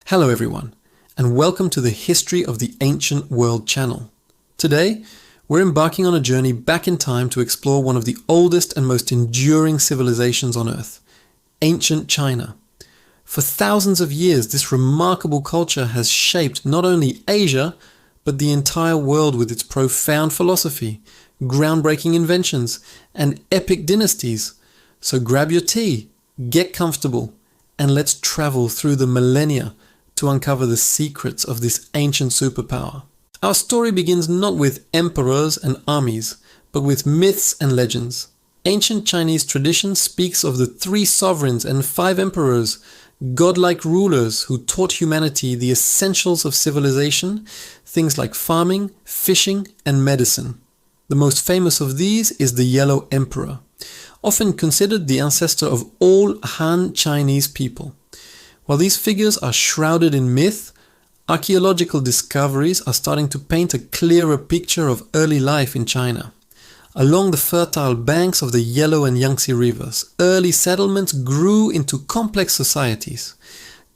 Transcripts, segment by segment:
Hello everyone, and welcome to the History of the Ancient World channel. Today, we're embarking on a journey back in time to explore one of the oldest and most enduring civilizations on Earth, ancient China. For thousands of years, this remarkable culture has shaped not only Asia, but the entire world with its profound philosophy, groundbreaking inventions, and epic dynasties. So grab your tea, get comfortable, and let's travel through the millennia to uncover the secrets of this ancient superpower. Our story begins not with emperors and armies, but with myths and legends. Ancient Chinese tradition speaks of the 3 sovereigns and 5 emperors, godlike rulers who taught humanity the essentials of civilization, things like farming, fishing, and medicine. The most famous of these is the Yellow Emperor, often considered the ancestor of all Han Chinese people. While these figures are shrouded in myth, archaeological discoveries are starting to paint a clearer picture of early life in China. Along the fertile banks of the Yellow and Yangtze rivers, early settlements grew into complex societies.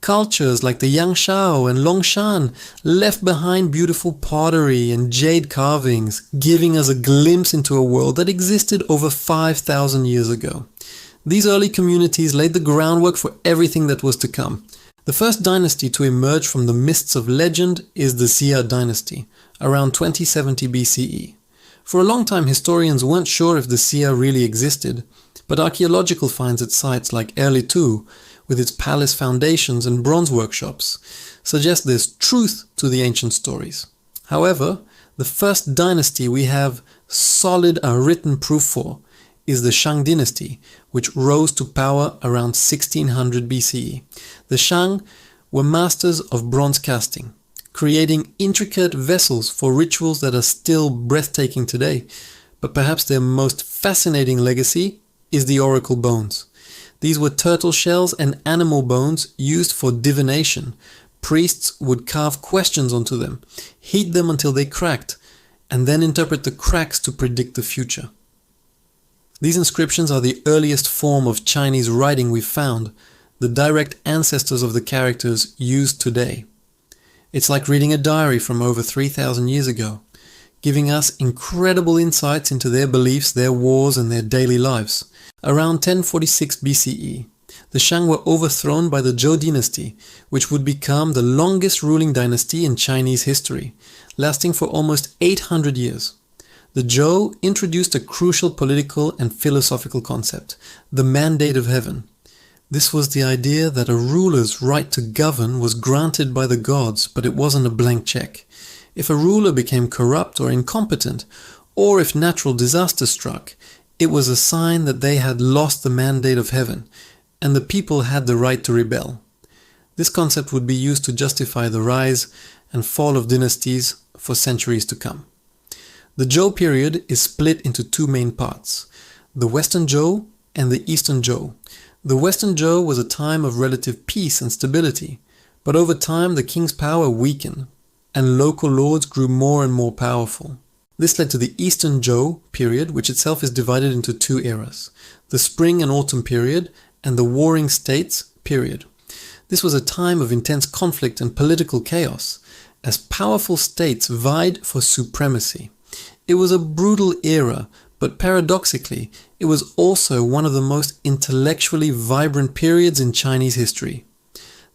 Cultures like the Yangshao and Longshan left behind beautiful pottery and jade carvings, giving us a glimpse into a world that existed over 5,000 years ago. These early communities laid the groundwork for everything that was to come. The first dynasty to emerge from the mists of legend is the Xia dynasty, around 2070 BCE. For a long time, historians weren't sure if the Xia really existed, but archaeological finds at sites like Erlitou, with its palace foundations and bronze workshops, suggest there's truth to the ancient stories. However, the first dynasty we have solid written proof for is the Shang dynasty, which rose to power around 1600 BCE. The Shang were masters of bronze casting, creating intricate vessels for rituals that are still breathtaking today, but perhaps their most fascinating legacy is the oracle bones. These were turtle shells and animal bones used for divination. Priests would carve questions onto them, heat them until they cracked, and then interpret the cracks to predict the future. These inscriptions are the earliest form of Chinese writing we've found, the direct ancestors of the characters used today. It's like reading a diary from over 3,000 years ago, giving us incredible insights into their beliefs, their wars, and their daily lives. Around 1046 BCE, the Shang were overthrown by the Zhou dynasty, which would become the longest ruling dynasty in Chinese history, lasting for almost 800 years. The Zhou introduced a crucial political and philosophical concept, the mandate of heaven. This was the idea that a ruler's right to govern was granted by the gods, but it wasn't a blank check. If a ruler became corrupt or incompetent, or if natural disaster struck, it was a sign that they had lost the mandate of heaven, and the people had the right to rebel. This concept would be used to justify the rise and fall of dynasties for centuries to come. The Zhou period is split into 2 main parts, the Western Zhou and the Eastern Zhou. The Western Zhou was a time of relative peace and stability, but over time the king's power weakened, and local lords grew more and more powerful. This led to the Eastern Zhou period, which itself is divided into 2 eras, the Spring and Autumn period and the Warring States period. This was a time of intense conflict and political chaos, as powerful states vied for supremacy. It was a brutal era, but paradoxically, it was also one of the most intellectually vibrant periods in Chinese history.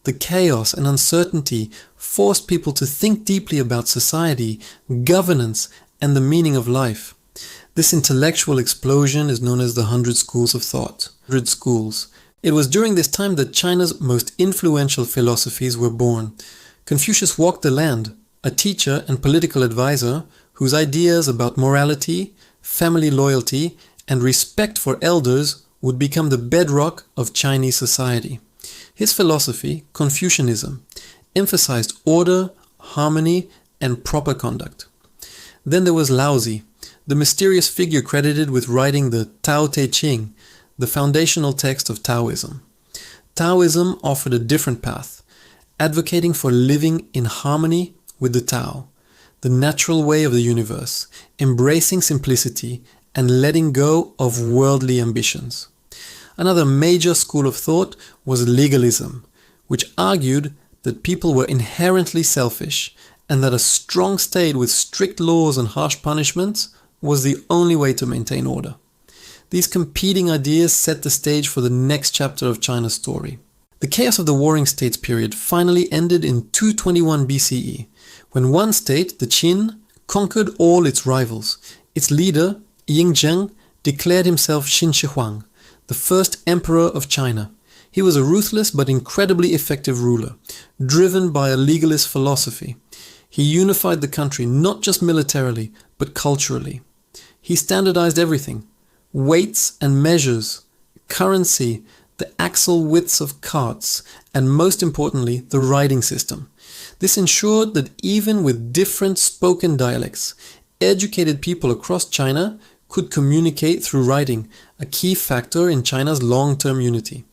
The chaos and uncertainty forced people to think deeply about society, governance, and the meaning of life. This intellectual explosion is known as the 100 Schools of Thought. 100 Schools. It was during this time that China's most influential philosophies were born. Confucius walked the land, a teacher and political advisor whose ideas about morality, family loyalty, and respect for elders would become the bedrock of Chinese society. His philosophy, Confucianism, emphasized order, harmony, and proper conduct. Then there was Laozi, the mysterious figure credited with writing the Tao Te Ching, the foundational text of Taoism. Taoism offered a different path, advocating for living in harmony with the Tao, the natural way of the universe, embracing simplicity and letting go of worldly ambitions. Another major school of thought was legalism, which argued that people were inherently selfish and that a strong state with strict laws and harsh punishments was the only way to maintain order. These competing ideas set the stage for the next chapter of China's story. The chaos of the Warring States period finally ended in 221 BCE, when one state, the Qin, conquered all its rivals. Its leader, Ying Zheng, declared himself Qin Shi Huang, the first emperor of China. He was a ruthless but incredibly effective ruler, driven by a legalist philosophy. He unified the country not just militarily, but culturally. He standardized everything: weights and measures, currency, the axle widths of carts, and most importantly, the riding system. This ensured that even with different spoken dialects, educated people across China could communicate through writing, a key factor in China's long-term unity.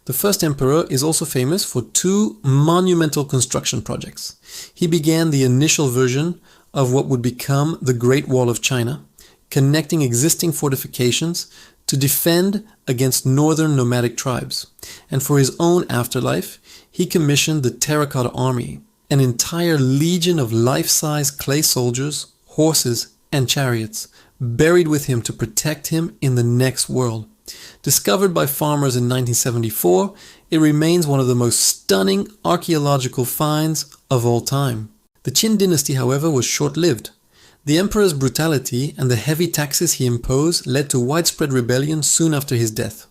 The first emperor is also famous for two monumental construction projects. He began the initial version of what would become the Great Wall of China, connecting existing fortifications to defend against northern nomadic tribes. And for his own afterlife, he commissioned the Terracotta Army, an entire legion of life-size clay soldiers, horses, and chariots, buried with him to protect him in the next world. Discovered by farmers in 1974, it remains one of the most stunning archaeological finds of all time. The Qin dynasty, however, was short-lived. The emperor's brutality and the heavy taxes he imposed led to widespread rebellion soon after his death.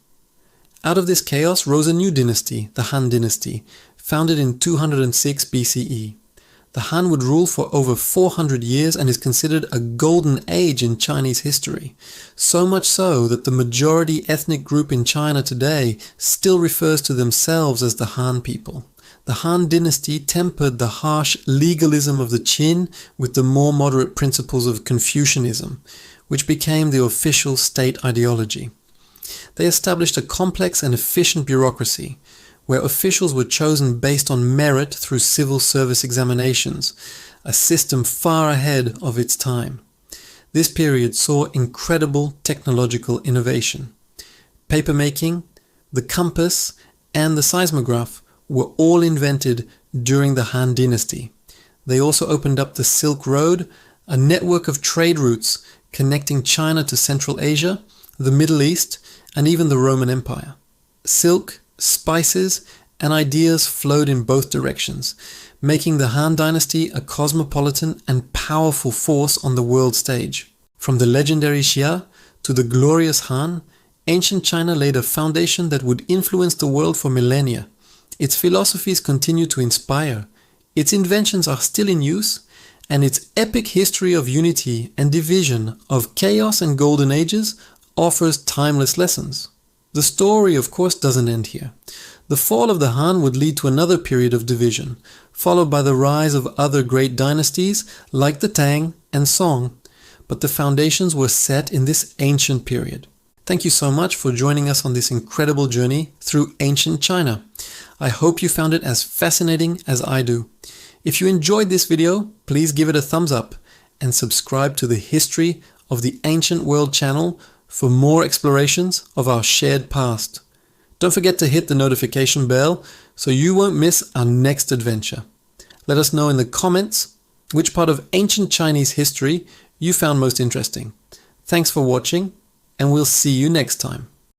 Out of this chaos rose a new dynasty, the Han dynasty, founded in 206 BCE. The Han would rule for over 400 years and is considered a golden age in Chinese history. So much so that the majority ethnic group in China today still refers to themselves as the Han people. The Han dynasty tempered the harsh legalism of the Qin with the more moderate principles of Confucianism, which became the official state ideology. They established a complex and efficient bureaucracy, where officials were chosen based on merit through civil service examinations, a system far ahead of its time. This period saw incredible technological innovation. Papermaking, the compass, and the seismograph were all invented during the Han dynasty. They also opened up the Silk Road, a network of trade routes connecting China to Central Asia, the Middle East, and even the Roman Empire. Silk, spices, and ideas flowed in both directions, making the Han dynasty a cosmopolitan and powerful force on the world stage. From the legendary Xia to the glorious Han, ancient China laid a foundation that would influence the world for millennia. Its philosophies continue to inspire, its inventions are still in use, and its epic history of unity and division, of chaos and golden ages, offers timeless lessons. The story, of course, doesn't end here. The fall of the Han would lead to another period of division, followed by the rise of other great dynasties like the Tang and Song, but the foundations were set in this ancient period. Thank you so much for joining us on this incredible journey through ancient China. I hope you found it as fascinating as I do. If you enjoyed this video, please give it a thumbs up and subscribe to the History of the Ancient World channel for more explorations of our shared past. Don't forget to hit the notification bell so you won't miss our next adventure. Let us know in the comments which part of ancient Chinese history you found most interesting. Thanks for watching, and we'll see you next time.